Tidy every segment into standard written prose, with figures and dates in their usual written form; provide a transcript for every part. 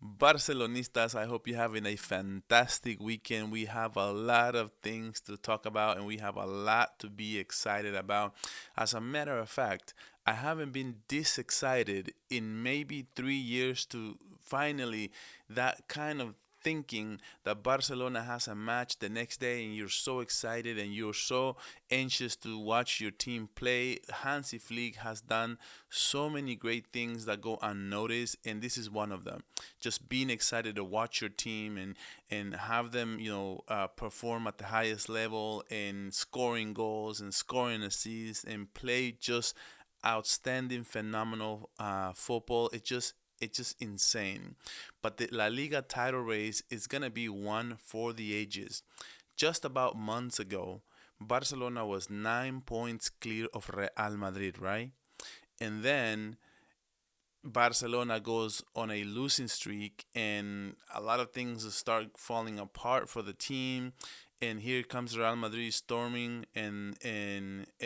Barcelonistas, I hope you're having a fantastic weekend. We have a lot of things to talk about and we have a lot to be excited about. As a matter of fact, I haven't been this excited in maybe 3 years to finally that kind of thinking that Barcelona has a match the next day and you're so excited and you're so anxious to watch your team play. Hansi Flick has done so many great things that go unnoticed, and this is one of them. Just being excited to watch your team and have them, perform at the highest level and scoring goals and scoring assists and play just outstanding, phenomenal football. It's just insane. But the La Liga title race is gonna be one for the ages. Just about months ago, Barcelona was 9 points clear of Real Madrid, right? And then Barcelona goes on a losing streak, and a lot of things start falling apart for the team. And here comes Real Madrid storming, and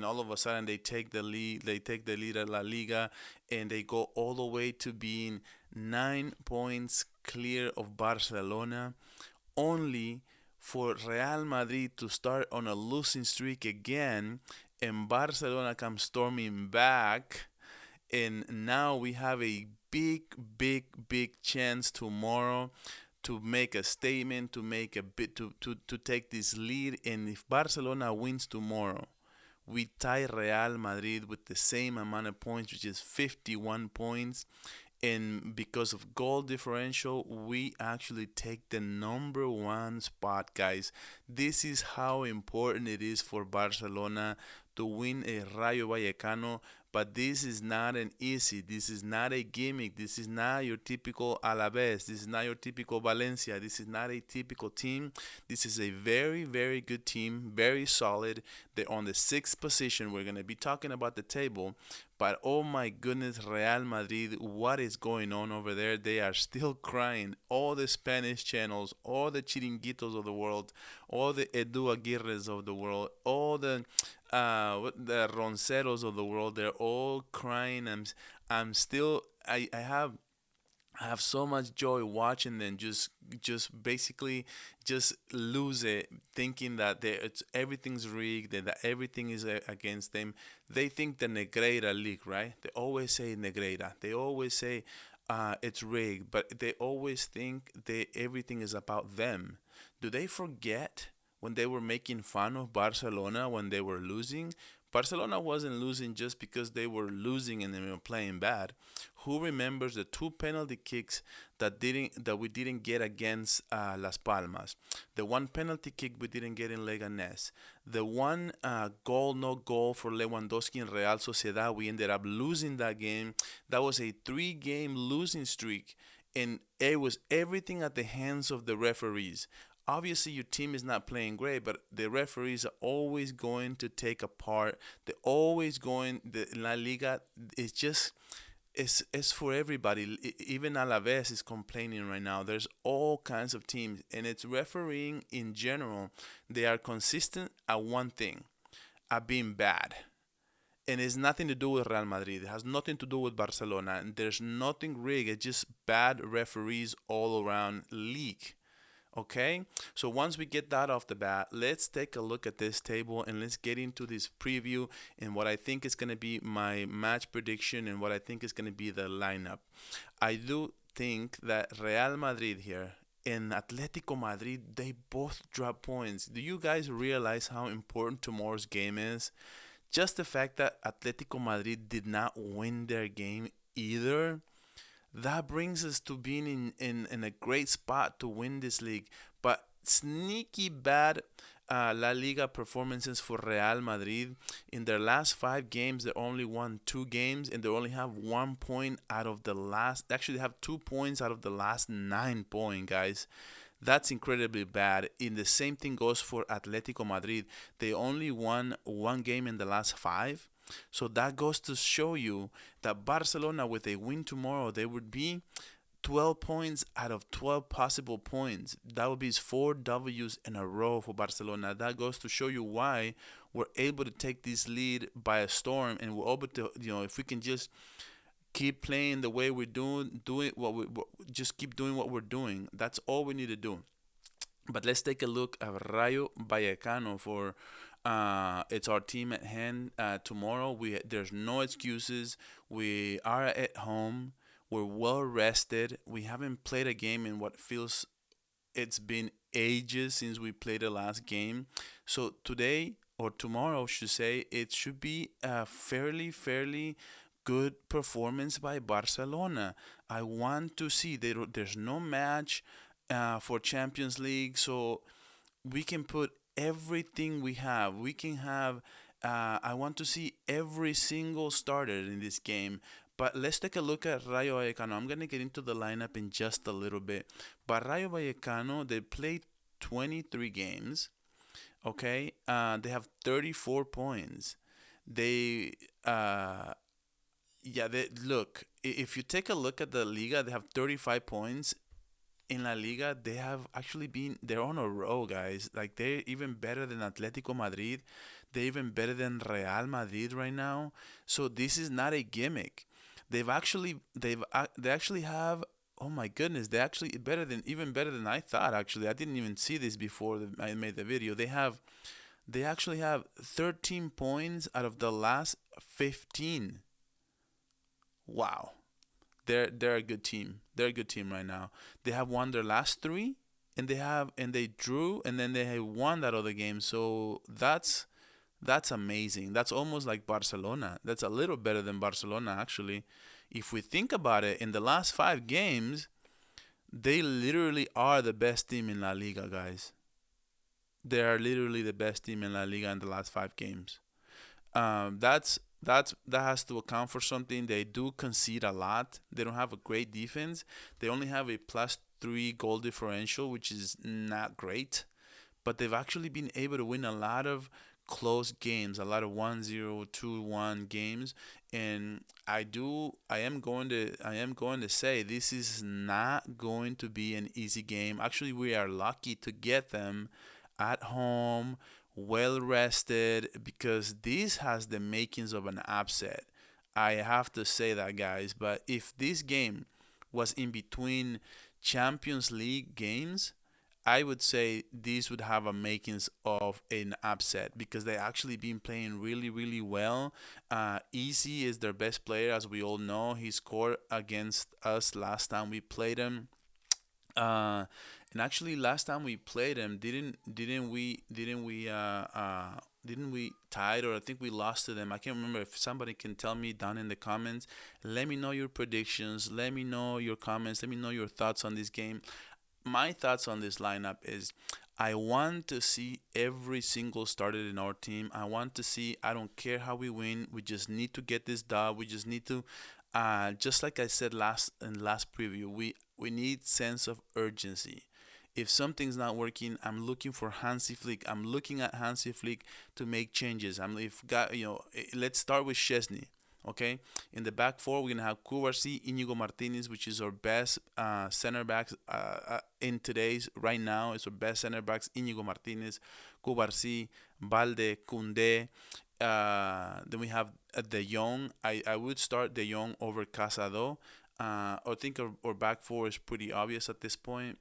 all of a sudden they take the lead. They take the lead at La Liga, and they go all the way to being 9 points clear of Barcelona, only for Real Madrid to start on a losing streak again, and Barcelona comes storming back, and now we have a big, big, big chance tomorrow to make a statement, to make a bit, to take this lead. And if Barcelona wins tomorrow, we tie Real Madrid with the same amount of points, which is 51 points. And because of goal differential, we actually take the number one spot, guys. This is how important it is for Barcelona to win a Rayo Vallecano. But this is not an easy. This is not a gimmick. This is not your typical Alaves. This is not your typical Valencia. This is not a typical team. This is a very, very good team, very solid. They're on the sixth position. We're going to be talking about the table. But oh my goodness, Real Madrid, what is going on over there? They are still crying. All the Spanish channels, all the Chiringuitos of the world, all the Edu Aguirres of the world, all the Ronceros of the world, they're all crying. I'm still, I have so much joy watching them just basically just lose it, thinking that everything's rigged, that everything is against them. They think the Negreira League, right? They always say Negreira. They always say it's rigged, but they always think everything is about them. Do they forget when they were making fun of Barcelona when they were losing? Barcelona wasn't losing just because they were losing and they were playing bad. Who remembers the two penalty kicks that we didn't get against Las Palmas? The one penalty kick we didn't get in Leganés. The one goal, no goal for Lewandowski in Real Sociedad. We ended up losing that game. That was a three-game losing streak, and it was everything at the hands of the referees. Obviously, your team is not playing great, but the referees are always going to take a part. They're always going. The La Liga is just it's for everybody. Even Alaves is complaining right now. There's all kinds of teams, and it's refereeing in general. They are consistent at one thing, at being bad. And it's nothing to do with Real Madrid. It has nothing to do with Barcelona. And there's nothing rigged. It's just bad referees all around league. Okay, so once we get that off the bat, let's take a look at this table and let's get into this preview and what I think is going to be my match prediction and what I think is going to be the lineup. I do think that Real Madrid here and Atletico Madrid, they both drop points. Do you guys realize how important tomorrow's game is? Just the fact that Atletico Madrid did not win their game either, that brings us to being in a great spot to win this league. But sneaky bad La Liga performances for Real Madrid. In their last 5 games, they only won 2 games and they only have 1 point out of the last. Actually, they have 2 points out of the last 9 points, guys. That's incredibly bad. And the same thing goes for Atletico Madrid. They only won 1 game in the last 5. So that goes to show you that Barcelona, with a win tomorrow, they would be 12 points out of 12 possible points. That would be 4 W's in a row for Barcelona. That goes to show you why we're able to take this lead by a storm, and we're able to, if we can just Keep playing the way we're doing just keep doing what we're doing. That's all we need to do. But let's take a look at Rayo Vallecano for it's our team at hand tomorrow. There's no excuses. We are at home. We're well rested. We haven't played a game in what feels it's been ages since we played the last game. So today or tomorrow, should say, it should be a fairly good performance by Barcelona. I want to see there's no match for Champions League, so we can put everything we have. We can have. I want to see every single starter in this game. But let's take a look at Rayo Vallecano. I'm gonna get into the lineup in just a little bit. But Rayo Vallecano, they played 23 games. Okay, they have 34 points. They yeah, they look. If you take a look at the Liga, they have 35 points in La Liga. They have actually been they're on a row, guys. Like they're even better than Atletico Madrid. They're even better than Real Madrid right now. So this is not a gimmick. They actually have, oh my goodness, they actually better than even better than I thought. Actually, I didn't even see this before I made the video. They actually have 13 points out of the last 15. Wow. They're a good team. They're a good team right now. They have won their last three, and they drew, and then they have won that other game. So that's amazing. That's almost like Barcelona. That's a little better than Barcelona actually. If we think about it, in the last 5 games, they literally are the best team in La Liga, guys. They are literally the best team in La Liga in the last 5 games. That has to account for something. They do concede a lot. They don't have a great defense. They only have a +3 goal differential, which is not great. But they've actually been able to win a lot of close games, a lot of 1-0, 2-1 games. And I am going to say this is not going to be an easy game. Actually, we are lucky to get them at home, well rested, because this has the makings of an upset. I have to say that, guys. But if this game was in between Champions League games, I would say these would have a makings of an upset because they actually been playing really well. Easy is their best player, as we all know. He scored against us last time we played him. Uh, and actually, last time we played him, didn't we tied, or I think we lost to them. I can't remember. If somebody can tell me down in the comments, let me know your predictions. Let me know your comments. Let me know your thoughts on this game. My thoughts on this lineup is I want to see every single starter in our team. I want to see, I don't care how we win. We just need to get this done. We just need to just like I said last preview, we need sense of urgency. If something's not working, I'm looking for Hansi Flick. I'm looking at Hansi Flick to make changes. I'm if got let's start with Chesney. Okay, in the back four, we're gonna have Kubarsi, Inigo Martinez, which is our best center backs in today's right now. It's our best center backs: Inigo Martinez, Kubarsi, Balde, Kunde. Then we have De Jong. I would start De Jong over Casado. I think our back four is pretty obvious at this point.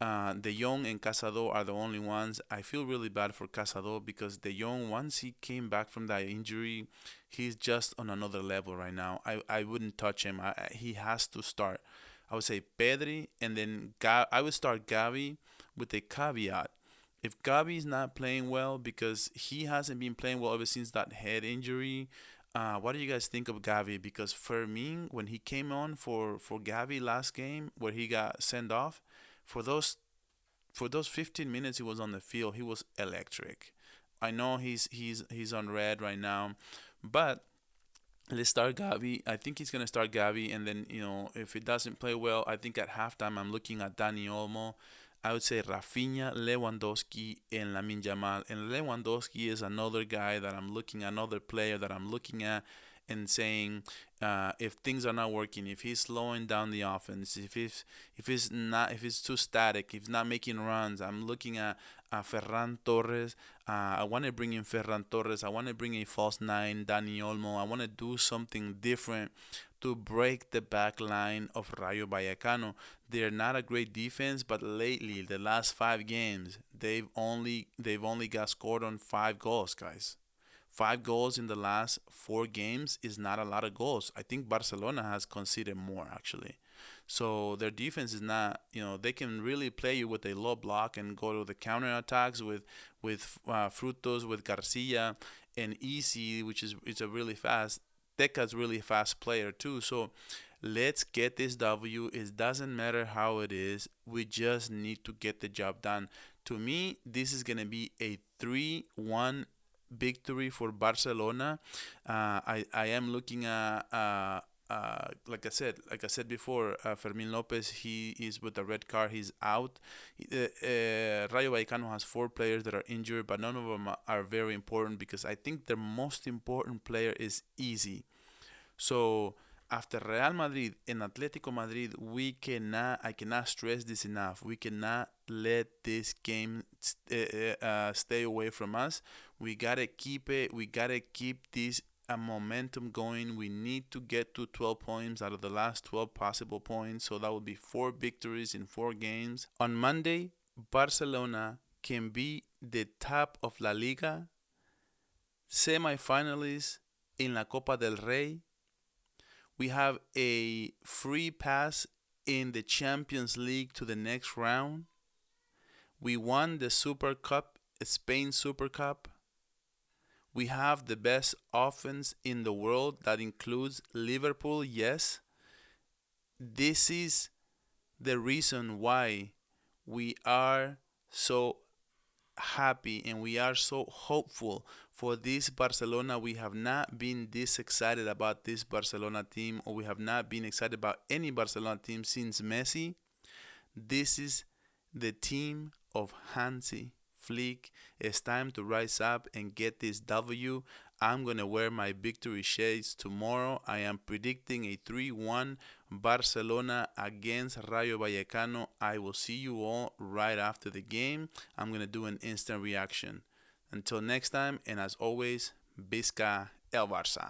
De Jong and Casado are the only ones. I feel really bad for Casado because De Jong, once he came back from that injury, he's just on another level right now. I wouldn't touch him. He has to start. I would say Pedri, and then I would start Gavi with a caveat. If Gavi is not playing well, because he hasn't been playing well ever since that head injury, what do you guys think of Gavi? Because for me, when he came on for Gavi last game, where he got sent off, for those 15 minutes he was on the field, he was electric. I know he's on red right now, but let's start Gavi. I think he's gonna start Gavi, and then if it doesn't play well, I think at halftime I'm looking at Dani Olmo. I would say Rafinha, Lewandowski, and Lamine Yamal. And Lewandowski is another guy that I'm looking at, another player that I'm looking at and saying if things are not working, if he's slowing down the offense, if it's too static, if he's not making runs, I'm looking at Ferran Torres. I want to bring in Ferran Torres. I want to bring a false nine, Dani Olmo. I want to do something different to break the back line of Rayo Vallecano. They're not a great defense, but lately, the last 5 games, they've only got scored on 5 goals, guys. 5 goals in the last 4 games is not a lot of goals. I think Barcelona has conceded more actually. So their defense is not, they can really play you with a low block and go to the counter attacks with Frutos, with Garcia, and Easy, which is a really fast. Teca's really fast player too. So let's get this W. It doesn't matter how it is. We just need to get the job done. To me, this is gonna be a 3-1 victory for Barcelona. I am looking at like I said before, Fermin Lopez, he is with a red card. He's out. Rayo Vallecano has 4 players that are injured, but none of them are very important because I think the most important player is Easy. So after Real Madrid and Atletico Madrid, I cannot stress this enough. We cannot let this game stay away from us. We gotta keep it. We gotta keep this momentum going. We need to get to 12 points out of the last 12 possible points. So that would be 4 victories in 4 games. On Monday, Barcelona can be the top of La Liga, semi-finalists in La Copa del Rey. We have a free pass in the Champions League to the next round. We won the Super Cup, Spain Super Cup. We have the best offense in the world. That includes Liverpool, yes. This is the reason why we are so happy and we are so hopeful for this Barcelona. We have not been this excited about this Barcelona team, or we have not been excited about any Barcelona team since Messi. This is the team of Hansi Flick. It's time to rise up and get this W. I'm going to wear my victory shades tomorrow. I am predicting a 3-1 Barcelona against Rayo Vallecano. I will see you all right after the game. I'm going to do an instant reaction. Until next time, and as always, Visca el Barça.